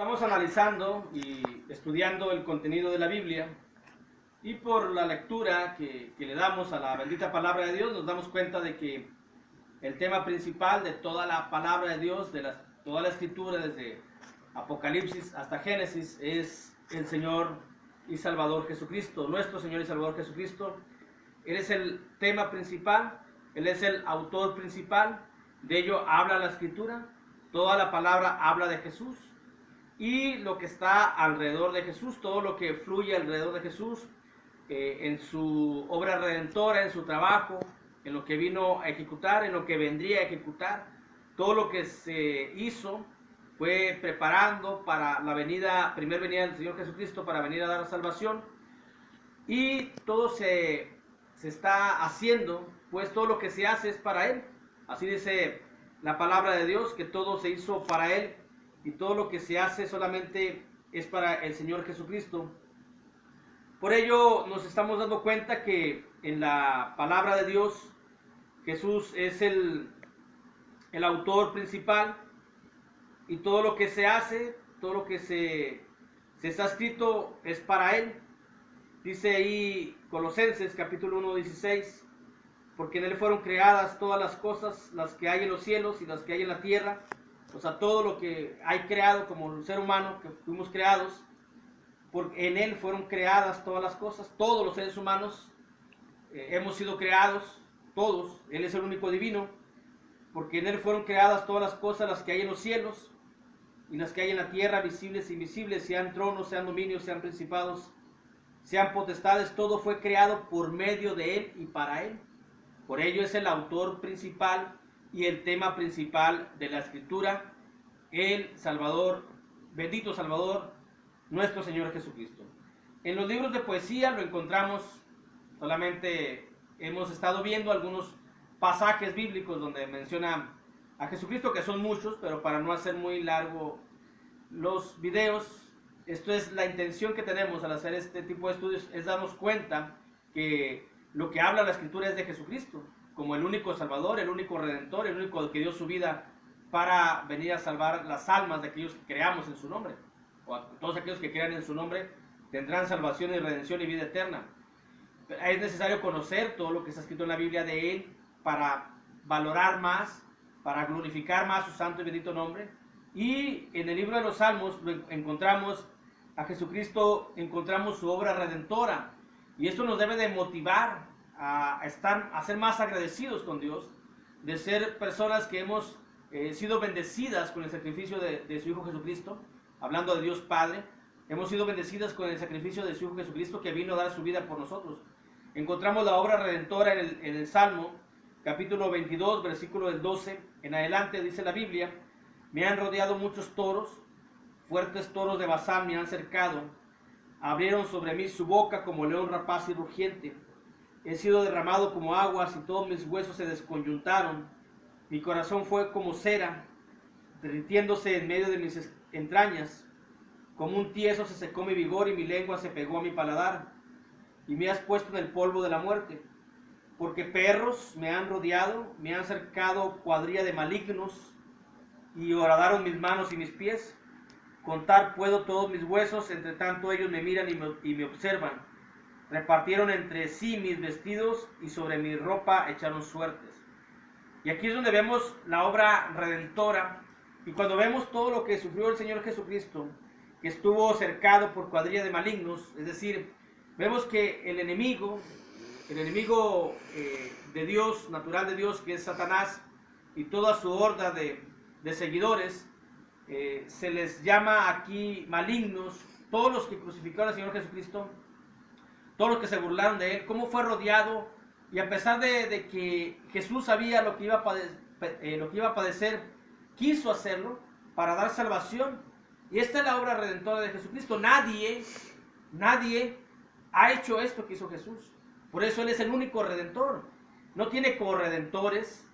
Estamos analizando y estudiando el contenido de la Biblia, y por la lectura que le damos a la bendita palabra de Dios nos damos cuenta de que el tema principal de toda la palabra de Dios, toda la escritura desde Apocalipsis hasta Génesis, es el Señor y Salvador Jesucristo, nuestro Señor y Salvador Jesucristo. Él es el tema principal, Él es el autor principal, de ello habla la escritura, toda la palabra habla de Jesús y lo que está alrededor de Jesús, todo lo que fluye alrededor de Jesús, en su obra redentora, en su trabajo, en lo que vino a ejecutar, en lo que vendría a ejecutar, todo lo que se hizo fue preparando para la primera venida del Señor Jesucristo, para venir a dar salvación, y todo se está haciendo, pues todo lo que se hace es para Él. Así dice la palabra de Dios, que todo se hizo para Él, y todo lo que se hace solamente es para el Señor Jesucristo. Por ello nos estamos dando cuenta que en la palabra de Dios Jesús es el autor principal, y todo lo que se hace, todo lo que se está escrito es para Él. Dice ahí Colosenses capítulo 1, 16, porque en Él fueron creadas todas las cosas, las que hay en los cielos y las que hay en la tierra. O sea, todo lo que hay creado como el ser humano, que fuimos creados, porque en Él fueron creadas todas las cosas. Todos los seres humanos hemos sido creados, todos. Él es el único divino, porque en Él fueron creadas todas las cosas, las que hay en los cielos y las que hay en la tierra, visibles e invisibles, sean tronos, sean dominios, sean principados, sean potestades. Todo fue creado por medio de Él y para Él. Por ello es el autor principal y el tema principal de la escritura, el Salvador, bendito Salvador, nuestro Señor Jesucristo. En los libros de poesía lo encontramos, solamente hemos estado viendo algunos pasajes bíblicos donde menciona a Jesucristo, que son muchos, pero para no hacer muy largo los videos, esto es la intención que tenemos al hacer este tipo de estudios, es darnos cuenta que lo que habla la escritura es de Jesucristo, como el único Salvador, el único Redentor, el único que dio su vida para venir a salvar las almas de aquellos que creamos en su nombre, o a todos aquellos que crean en su nombre tendrán salvación y redención y vida eterna. Es necesario conocer todo lo que está escrito en la Biblia de Él para valorar más, para glorificar más su santo y bendito nombre. Y en el libro de los Salmos encontramos a Jesucristo, encontramos su obra redentora, y esto nos debe de motivar a ser más agradecidos con Dios, de ser personas que hemos sido bendecidas con el sacrificio de su Hijo Jesucristo, hablando de Dios Padre. Hemos sido bendecidas con el sacrificio de su Hijo Jesucristo, que vino a dar su vida por nosotros. Encontramos la obra redentora en el Salmo, capítulo 22, versículo del 12 en adelante, dice la Biblia: me han rodeado muchos toros, fuertes toros de Basán me han cercado, abrieron sobre mí su boca como león rapaz y rugiente. He sido derramado como aguas y todos mis huesos se desconyuntaron. Mi corazón fue como cera, derritiéndose en medio de mis entrañas. Como un tieso se secó mi vigor y mi lengua se pegó a mi paladar. Y me has puesto en el polvo de la muerte. Porque perros me han rodeado, me han cercado cuadrilla de malignos, y horadaron mis manos y mis pies. Contar puedo todos mis huesos, entre tanto ellos me miran y me observan. Repartieron entre sí mis vestidos y sobre mi ropa echaron suertes. Y aquí es donde vemos la obra redentora, y cuando vemos todo lo que sufrió el Señor Jesucristo, que estuvo cercado por cuadrilla de malignos, es decir, vemos que el enemigo de Dios, natural de Dios, que es Satanás, y toda su horda de seguidores, se les llama aquí malignos, todos los que crucificaron al Señor Jesucristo, todos los que se burlaron de Él, cómo fue rodeado, y a pesar de que Jesús sabía lo que iba a padecer, quiso hacerlo para dar salvación. Y esta es la obra redentora de Jesucristo. Nadie ha hecho esto que hizo Jesús. Por eso Él es el único Redentor. No tiene corredentores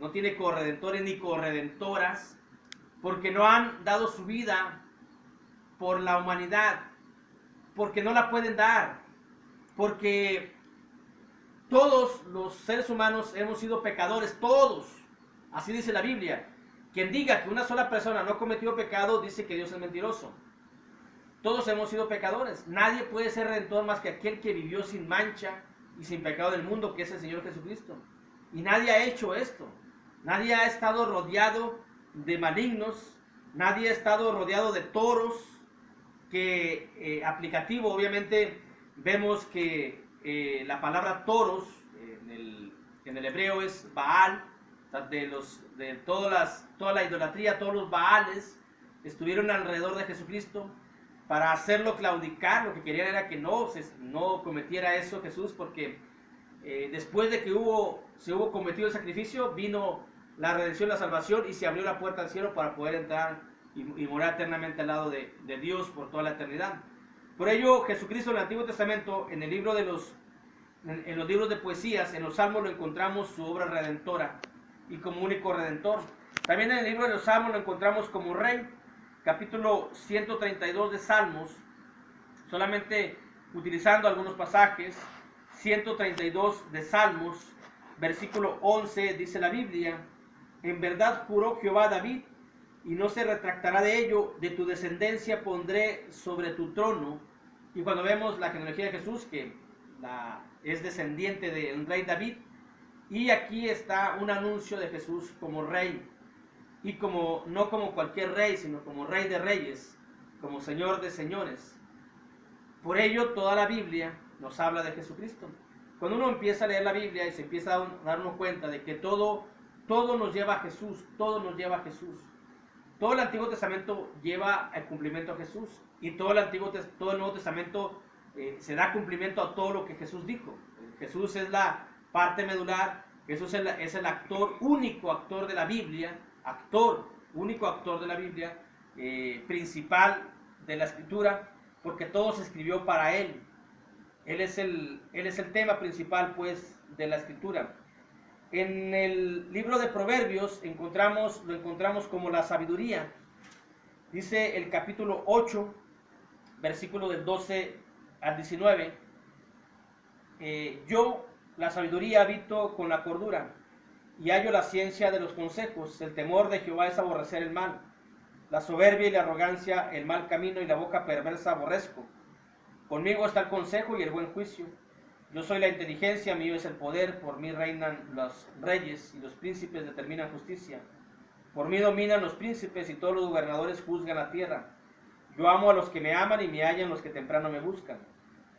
ni corredentoras, porque no han dado su vida por la humanidad, porque no la pueden dar, porque todos los seres humanos hemos sido pecadores, todos, así dice la Biblia, quien diga que una sola persona no cometió pecado, dice que Dios es mentiroso. Todos hemos sido pecadores. Nadie puede ser redentor más que aquel que vivió sin mancha y sin pecado del mundo, que es el Señor Jesucristo. Y nadie ha hecho esto. Nadie ha estado rodeado de malignos. Nadie ha estado rodeado de toros. Que aplicativo, obviamente, vemos que la palabra toros en el hebreo es Baal. O sea, de toda la idolatría, todos los Baales estuvieron alrededor de Jesucristo para hacerlo claudicar. Lo que querían era que no cometiera eso Jesús, porque después de que se hubo cometido el sacrificio, vino la redención, la salvación, y se abrió la puerta al cielo para poder entrar y morar eternamente al lado de Dios por toda la eternidad. Por ello, Jesucristo en el Antiguo Testamento, en los libros de poesías, en los Salmos, lo encontramos su obra redentora y como único redentor. También en el libro de los Salmos lo encontramos como rey. Capítulo 132 de Salmos, solamente utilizando algunos pasajes. 132 de Salmos, versículo 11, dice la Biblia: en verdad juró Jehová a David, y no se retractará de ello, de tu descendencia pondré sobre tu trono. Y cuando vemos la genealogía de Jesús, que es descendiente del rey David, y aquí está un anuncio de Jesús como rey, y no como cualquier rey, sino como rey de reyes, como señor de señores. Por ello toda la Biblia nos habla de Jesucristo. Cuando uno empieza a leer la Biblia y se empieza a darnos cuenta de que todo nos lleva a Jesús, todo nos lleva a Jesús. Todo el Antiguo Testamento lleva el cumplimiento a Jesús, y todo el Nuevo Testamento se da cumplimiento a todo lo que Jesús dijo. Jesús es la parte medular. Jesús es el único actor de la Biblia, único actor de la Biblia, principal de la Escritura, porque todo se escribió para Él. Él es el tema principal, pues, de la Escritura. En el libro de Proverbios lo encontramos como la sabiduría. Dice el capítulo 8, versículo del 12 al 19: yo, la sabiduría, habito con la cordura, y hallo la ciencia de los consejos. El temor de Jehová es aborrecer el mal. La soberbia y la arrogancia, el mal camino y la boca perversa aborrezco. Conmigo está el consejo y el buen juicio. Yo soy la inteligencia, mío es el poder. Por mí reinan los reyes, y los príncipes determinan justicia. Por mí dominan los príncipes, y todos los gobernadores juzgan la tierra. Yo amo a los que me aman, y me hallan los que temprano me buscan.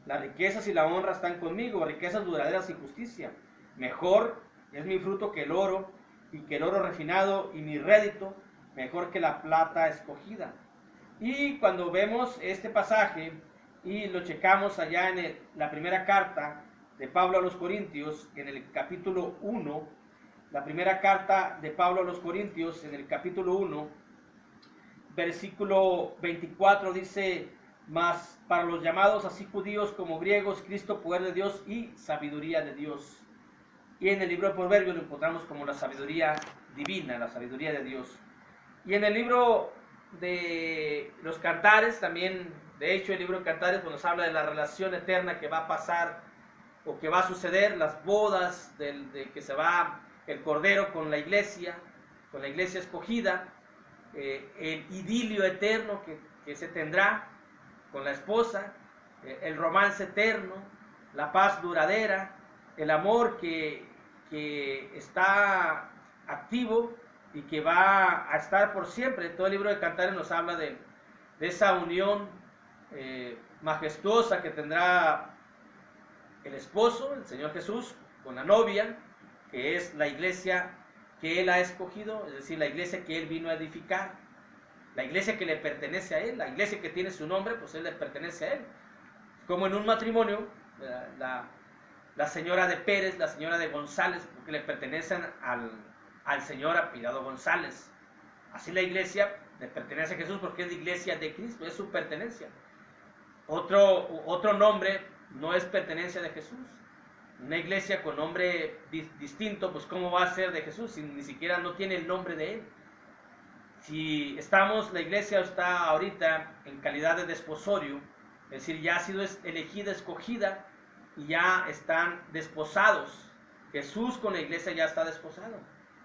Las riquezas y la honra están conmigo, riquezas duraderas y justicia. Mejor es mi fruto que el oro, y que el oro refinado, y mi rédito mejor que la plata escogida. Y cuando vemos este pasaje y lo checamos allá en la primera carta de Pablo a los Corintios, en el capítulo 1, la primera carta de Pablo a los Corintios, en el capítulo 1, versículo 24, dice: mas para los llamados, así judíos como griegos, Cristo poder de Dios y sabiduría de Dios. Y en el libro de Proverbios lo encontramos como la sabiduría divina, la sabiduría de Dios. Y en el libro de los Cantares también, de hecho el libro de Cantares pues, nos habla de la relación eterna que va a pasar o que va a suceder, las bodas de que se va el Cordero con la iglesia escogida, el idilio eterno que se tendrá con la esposa, el romance eterno, la paz duradera, el amor que está activo y que va a estar por siempre. Todo el libro de Cantares nos habla de esa unión majestuosa que tendrá el esposo, el Señor Jesús, con la novia, que es la iglesia que Él ha escogido, es decir, la iglesia que Él vino a edificar, la iglesia que le pertenece a Él, la iglesia que tiene su nombre, pues Él le pertenece a Él. Como en un matrimonio, la señora de Pérez, la señora de González, porque le pertenecen al señor apellidado González. Así la iglesia le pertenece a Jesús porque es la iglesia de Cristo, es su pertenencia. Otro nombre no es pertenencia de Jesús. Una iglesia con nombre distinto, pues ¿cómo va a ser de Jesús si ni siquiera no tiene el nombre de Él? Si la iglesia está ahorita en calidad de desposorio, es decir, ya ha sido elegida, escogida, y ya están desposados. Jesús con la iglesia ya está desposado.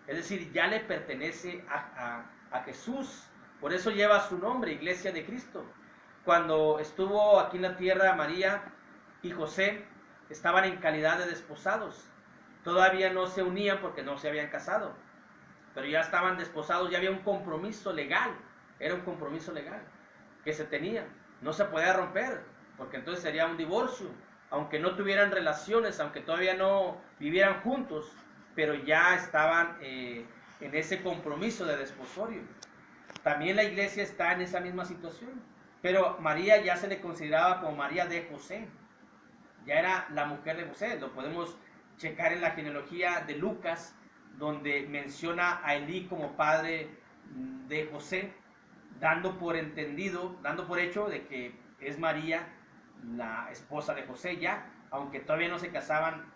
es decir, ya le pertenece a Jesús. Por eso lleva su nombre, Iglesia de Cristo. Cuando estuvo aquí en la tierra, María y José estaban en calidad de desposados. Todavía no se unían porque no se habían casado, pero ya estaban desposados, ya había un compromiso legal. Era un compromiso legal que se tenía. No se podía romper, porque entonces sería un divorcio. Aunque no tuvieran relaciones, aunque todavía no vivieran juntos, pero ya estaban en ese compromiso de desposorio. También la iglesia está en esa misma situación. Pero María ya se le consideraba como María de José. Ya era la mujer de José. Lo podemos checar en la genealogía de Lucas, donde menciona a Elí como padre de José, dando por entendido, dando por hecho de que es María la esposa de José ya, aunque todavía no se casaban,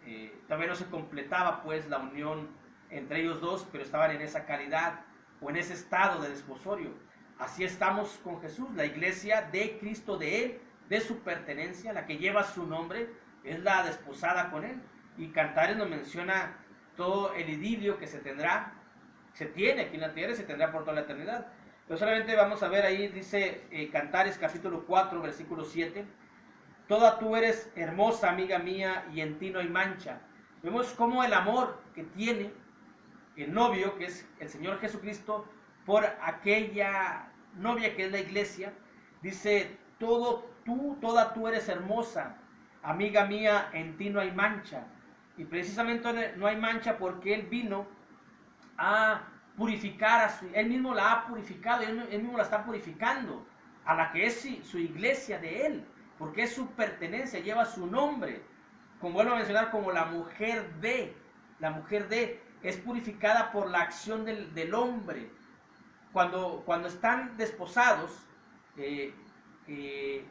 todavía no se completaba pues la unión entre ellos dos, pero estaban en esa calidad o en ese estado de desposorio. Así estamos con Jesús, la iglesia de Cristo, de Él, de su pertenencia, la que lleva su nombre, es la desposada con Él. Y Cantares nos menciona todo el idilio que se tiene aquí en la tierra y se tendrá por toda la eternidad. Pero solamente vamos a ver ahí, dice Cantares capítulo 4, versículo 7, toda tú eres hermosa, amiga mía, y en ti no hay mancha. Vemos cómo el amor que tiene el novio, que es el Señor Jesucristo, por aquella novia que es la iglesia, dice, toda tú eres hermosa, amiga mía, en ti no hay mancha. Y precisamente no hay mancha porque Él vino a purificar, Él mismo la ha purificado, Él mismo la está purificando, a la que es su iglesia de Él, porque es su pertenencia, lleva su nombre, como vuelvo a mencionar, como la mujer de, es purificada por la acción del hombre. Cuando están desposados,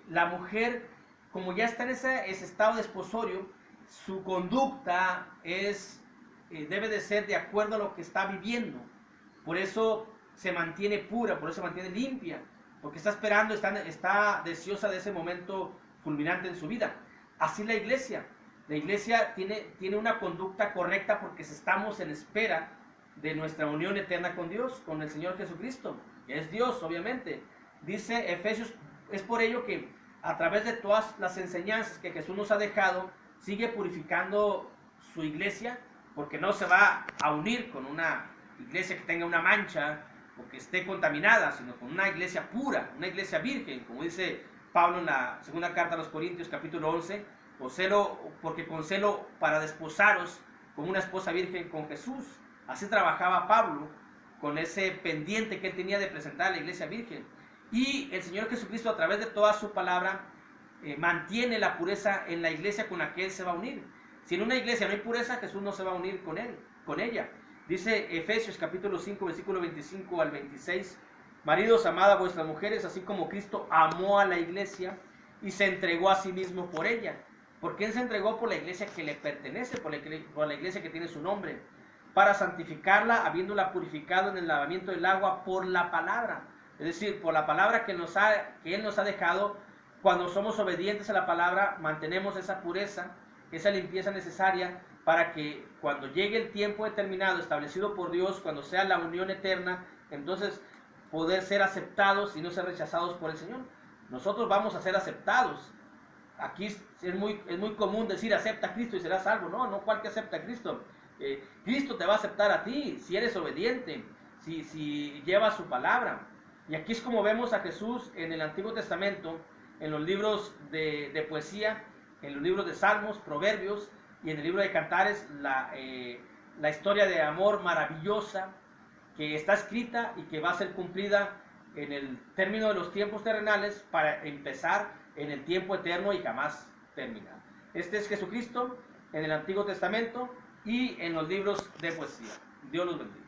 la mujer, como ya está en ese estado desposorio, su conducta debe de ser de acuerdo a lo que está viviendo. Por eso se mantiene pura, por eso se mantiene limpia, porque está esperando, está deseosa de ese momento fulminante en su vida. Así la iglesia tiene una conducta correcta porque estamos en espera de nuestra unión eterna con Dios, con el Señor Jesucristo, que es Dios, obviamente. Dice Efesios, es por ello que a través de todas las enseñanzas que Jesús nos ha dejado, sigue purificando su iglesia, porque no se va a unir con una iglesia que tenga una mancha o que esté contaminada, sino con una iglesia pura, una iglesia virgen, como dice Pablo en la segunda carta a los Corintios, capítulo 11, porque con celo para desposaros como una esposa virgen con Jesús. Así trabajaba Pablo con ese pendiente que él tenía de presentar a la iglesia virgen. Y el Señor Jesucristo, a través de toda su palabra, mantiene la pureza en la iglesia con la que Él se va a unir. Si en una iglesia no hay pureza, Jesús no se va a unir con ella. Dice Efesios capítulo 5, versículo 25 al 26, maridos, amad a vuestras mujeres, así como Cristo amó a la iglesia y se entregó a sí mismo por ella. Porque Él se entregó por la iglesia que le pertenece, por la iglesia que tiene su nombre, para santificarla, habiéndola purificado en el lavamiento del agua por la palabra. Es decir, por la palabra que Él nos ha dejado. Cuando somos obedientes a la palabra, mantenemos esa pureza, esa limpieza necesaria para que cuando llegue el tiempo determinado, establecido por Dios, cuando sea la unión eterna, entonces poder ser aceptados y no ser rechazados por el Señor. Nosotros vamos a ser aceptados. Aquí es muy común decir, acepta a Cristo y serás salvo. No cual que acepta a Cristo. Cristo te va a aceptar a ti si eres obediente, si llevas su palabra. Y aquí es como vemos a Jesús en el Antiguo Testamento, en los libros de poesía, en los libros de Salmos, Proverbios y en el libro de Cantares, la historia de amor maravillosa que está escrita y que va a ser cumplida en el término de los tiempos terrenales para empezar en el tiempo eterno y jamás terminar. Este es Jesucristo en el Antiguo Testamento y en los libros de poesía. Dios los bendiga.